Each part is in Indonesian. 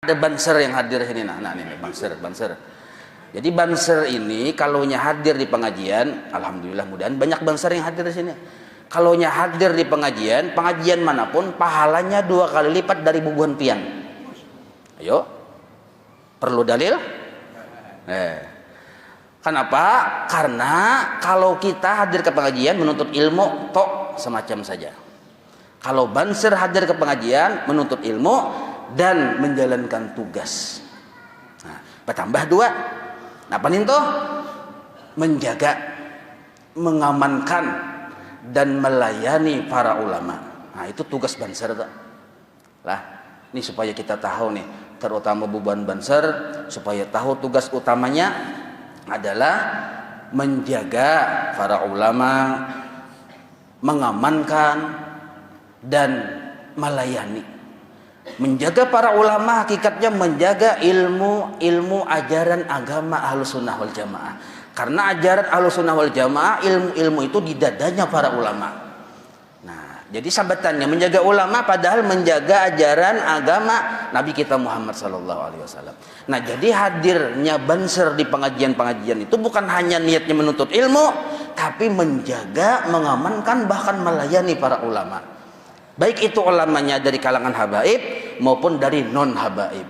Ada banser yang hadir sini, nah ini banser. Jadi banser ini kalaunya hadir di pengajian, alhamdulillah mudahan banyak banser yang hadir di sini. Kalaunya hadir di pengajian manapun, pahalanya 2 kali lipat dari bubuhan pian. Ayo, perlu dalil? Kenapa? Karena kalau kita hadir ke pengajian menuntut ilmu, tok semacam saja. Kalau banser hadir ke pengajian menuntut ilmu dan menjalankan tugas. Nah, bertambah 2. Apa nih tuh? Menjaga, mengamankan dan melayani para ulama. Nah, itu tugas banser tuh. Lah, ini supaya kita tahu nih, terutama beban banser, supaya tahu tugas utamanya adalah menjaga para ulama, mengamankan dan melayani. Menjaga para ulama hakikatnya menjaga ilmu ajaran agama Ahlussunnah wal Jamaah. Karena ajaran Ahlussunnah wal Jamaah, ilmu itu di dadanya para ulama. Nah, jadi sambatannya menjaga ulama padahal menjaga ajaran agama Nabi kita Muhammad SAW. Nah, jadi hadirnya banser di pengajian-pengajian itu bukan hanya niatnya menuntut ilmu, tapi menjaga, mengamankan, bahkan melayani para ulama. Baik itu ulamanya dari kalangan habaib maupun dari non habaib.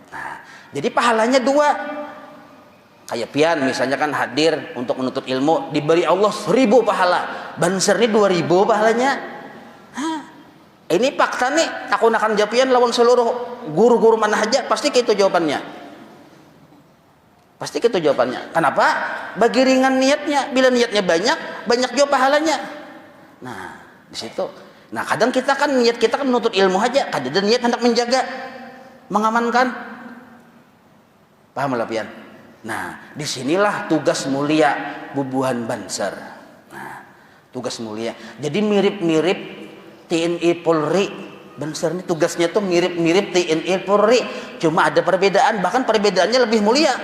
Nah, jadi pahalanya 2. Kayak pian misalnya kan hadir untuk menuntut ilmu, diberi Allah 1000 pahala. Banser ini 2000 pahalanya. Ini fakta nih, aku akan japian lawan seluruh guru-guru manhaj, pasti gitu jawabannya. Pasti gitu jawabannya. Kenapa? Bagi ringan niatnya. Bila niatnya banyak juga pahalanya. Nah, di situ. Nah, kadang kita kan niat kita kan menuntut ilmu aja, kadang niat hendak menjaga, mengamankan. Paham lah pian? Nah, disinilah tugas mulia bubuhan banser. Nah, tugas mulia. Jadi mirip-mirip TNI Polri. Banser ini tugasnya tuh mirip-mirip TNI Polri, cuma ada perbedaan, bahkan perbedaannya lebih mulia.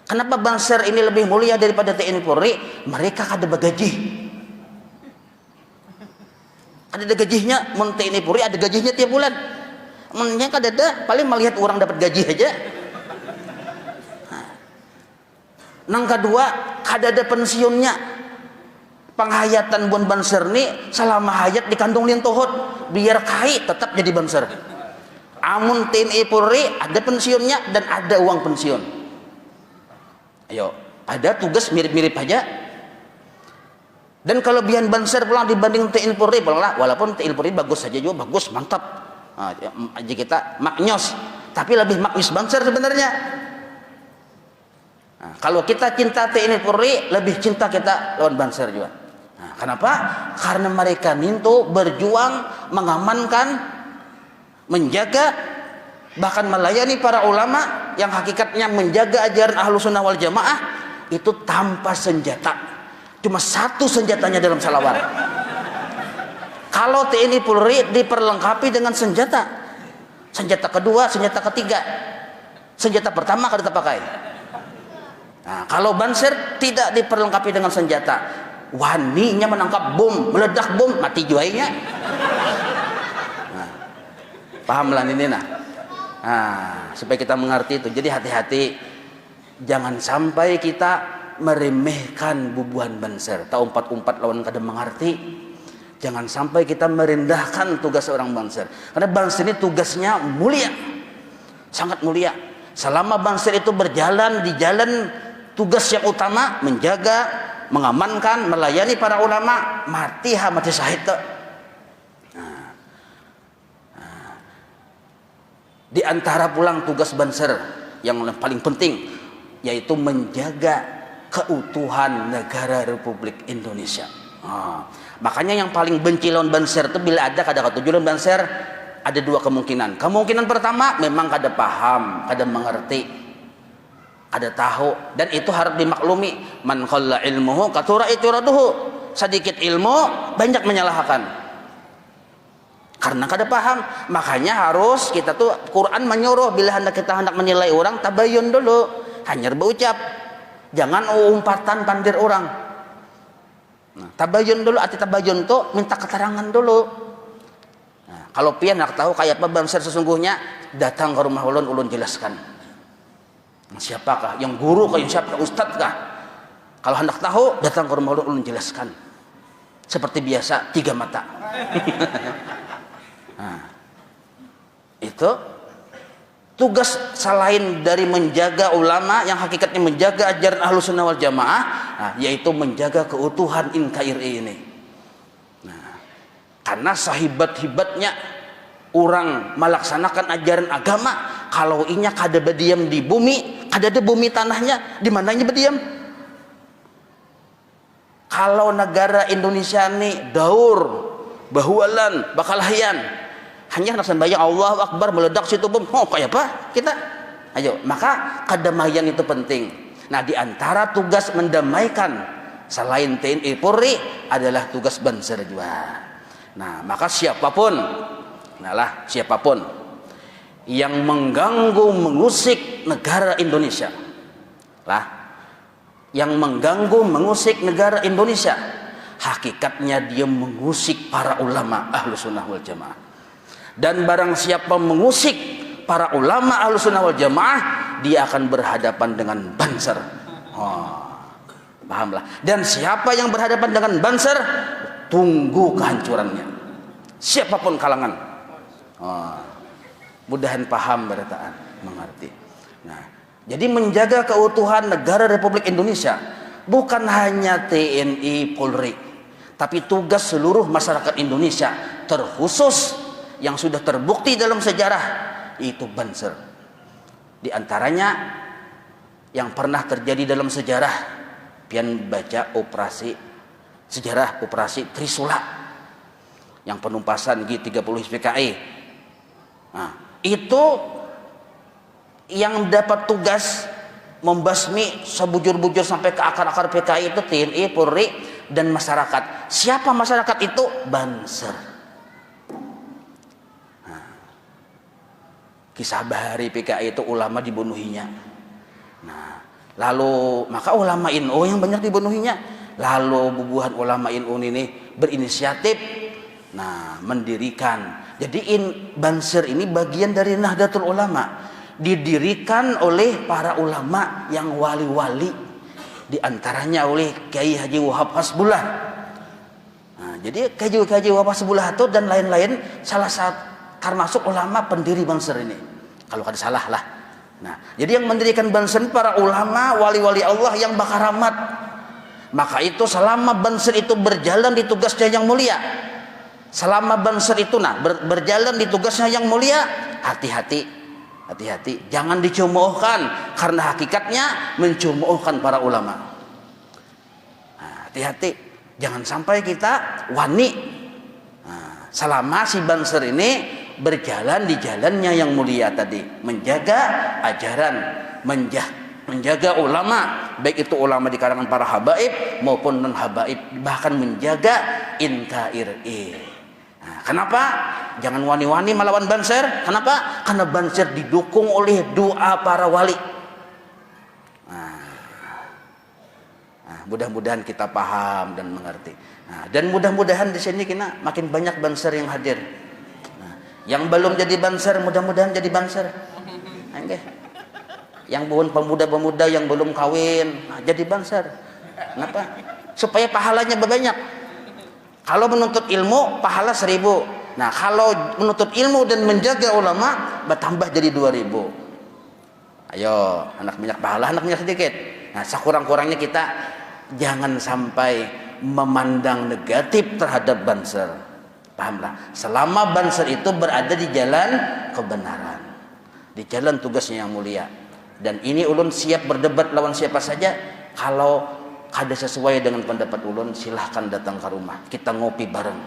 Kenapa banser ini lebih mulia daripada TNI Polri? Mereka ada gaji. Ada gajinya, TNI Polri ada gajinya tiap bulan. Mennya ada paling melihat orang dapat gaji aja. Nang kedua, ada pensiunnya. Penghayatan buan banser nih selama hayat di kandung lin tohot, biar kai tetap jadi banser. Amun TNI Polri ada pensiunnya dan ada uang pensiun. Ayo, ada tugas mirip-mirip aja. Dan kelebihan banser pulang dibanding TNI Polri pulang lah, walaupun TNI Polri bagus saja juga, bagus, mantap. Nah, aja kita maknyos, tapi lebih maknyos banser sebenarnya. Nah, kalau kita cinta TNI Polri, lebih cinta kita lawan banser juga. Nah, kenapa? Karena mereka nintu berjuang, mengamankan, menjaga, bahkan melayani para ulama yang hakikatnya menjaga ajaran Ahlussunnah wal Jamaah itu tanpa senjata. Cuma satu senjatanya dalam salawat. Kalau TNI Polri diperlengkapi dengan senjata. Senjata kedua, senjata ketiga. Senjata pertama kada pakai. Nah, kalau banser tidak diperlengkapi dengan senjata, waninya menangkap bom, meledak bom, mati juainya. Nah, pahamlah ini nah. Nah, supaya kita mengerti itu. Jadi hati-hati, jangan sampai kita meremehkan bubuhan banser, tak umpat-umpat lawan kada mengerti. Jangan sampai kita merendahkan tugas seorang banser, karena banser ini tugasnya mulia, sangat mulia. Selama banser itu berjalan di jalan tugas yang utama, menjaga, mengamankan, melayani para ulama, mati syahid. Di antara pulang tugas banser yang paling penting yaitu menjaga keutuhan negara Republik Indonesia. Makanya yang paling benci lawan banser itu bila ada kada ketujuh lawan banser, ada 2 kemungkinan. Kemungkinan pertama memang kada paham, kada mengerti, kada tahu, dan itu harus dimaklumi. Man qalla ilmuhu katsura itiraduhu. Sedikit ilmu banyak menyalahkan. Karena kada paham, makanya harus kita tuh Quran menyuruh bila kita hendak menilai orang tabayun dulu, hanya berucap. Jangan umpatan pandir orang. Nah, tabayun dulu, arti tabayun tuh minta keterangan dulu. Nah, Kalau pian nak tahu kayak apa Banser sesungguhnya, datang ke rumah ulun jelaskan. Siapakah? Yang guru kah? Yang siapa? Ustadz kah? Kalau hendak tahu, datang ke rumah ulun jelaskan. Seperti biasa, 3 mata. Nah, itu tugas selain dari menjaga ulama yang hakikatnya menjaga ajaran Ahlus Sunnah wal Jamaah, nah, yaitu menjaga keutuhan NKRI ini. Nah, karena sahibat-hibatnya orang melaksanakan ajaran agama, kalau inya kada berdiam di bumi, kada ada bumi tanahnya, di mananya berdiam? Kalau negara Indonesia ini daur, bahualan, bakalahian, hanya nak sembahyang Allahu Akbar meledak situ bom, oh kayak apa kita? Ayo, maka kedamaian itu penting. Nah, di antara tugas mendamaikan selain TNI Polri adalah tugas Banser juga. Nah, maka siapapun yang mengganggu mengusik negara Indonesia yang mengganggu mengusik negara Indonesia, hakikatnya dia mengusik para ulama Ahlus Sunnah wal Jamaah. Dan barang siapa mengusik para ulama Ahlus Sunnah wal Jamaah, dia akan berhadapan dengan Banser. Pahamlah. Dan siapa yang berhadapan dengan Banser, tunggu kehancurannya. Siapapun kalangan. Mudahan paham berataan, mengerti. Nah, jadi menjaga keutuhan negara Republik Indonesia bukan hanya TNI Polri, tapi tugas seluruh masyarakat Indonesia, terkhusus yang sudah terbukti dalam sejarah, yaitu Banser. Di antaranya yang pernah terjadi dalam sejarah, pian baca sejarah operasi Trisula yang penumpasan G30 PKI. Nah, itu yang dapat tugas membasmi sebujur-bujur sampai ke akar-akar PKI itu TNI, Polri, dan masyarakat. Siapa masyarakat itu? Banser. Nah, kisah bahari PKI itu ulama dibunuhinya. Nah, lalu maka ulama NU yang banyak dibunuhinya. Lalu bubuhan ulama NU ini berinisiatif, mendirikan. Jadi Banser ini bagian dari Nahdlatul Ulama, didirikan oleh para ulama yang wali-wali, diantaranya oleh Kiai Haji Wahab Hasbullah. Nah, jadi Kiai Wahab Hasbullah itu dan lain-lain salah satu termasuk ulama pendiri Banser ini, kalau kada salah lah. Nah, jadi yang mendirikan Banser para ulama wali-wali Allah yang bakaramat. Maka itu selama Banser itu berjalan di tugasnya yang mulia, selama Banser itu berjalan di tugasnya yang mulia, hati-hati, jangan dicumuhkan, karena hakikatnya mencumuhkan para ulama. Hati-hati, jangan sampai kita wani. Selama si Banser ini berjalan di jalannya yang mulia tadi, menjaga ajaran, menjaga ulama, baik itu ulama di kalangan para habaib maupun non habaib, bahkan menjaga NKRI. Kenapa? Jangan wani-wani melawan Banser. Kenapa? Karena Banser didukung oleh doa para wali. Mudah-mudahan kita paham dan mengerti. Dan mudah-mudahan di sini kita makin banyak Banser yang hadir. Yang belum jadi Banser, mudah-mudahan jadi Banser. Yang belum pemuda-pemuda yang belum kawin, jadi Banser. Kenapa? Supaya pahalanya banyak. Kalau menuntut ilmu pahala 1000. Nah, kalau menuntut ilmu dan menjaga ulama bertambah jadi 2000. Ayo, anak banyak pahala, anak banyak sedikit. Nah, sekurang-kurangnya kita jangan sampai memandang negatif terhadap Banser. Pahamlah. Selama Banser itu berada di jalan kebenaran, di jalan tugasnya yang mulia. Dan ini ulun siap berdebat lawan siapa saja. Kalau kada sesuai dengan pendapat ulun, silahkan datang ke rumah, kita ngopi bareng.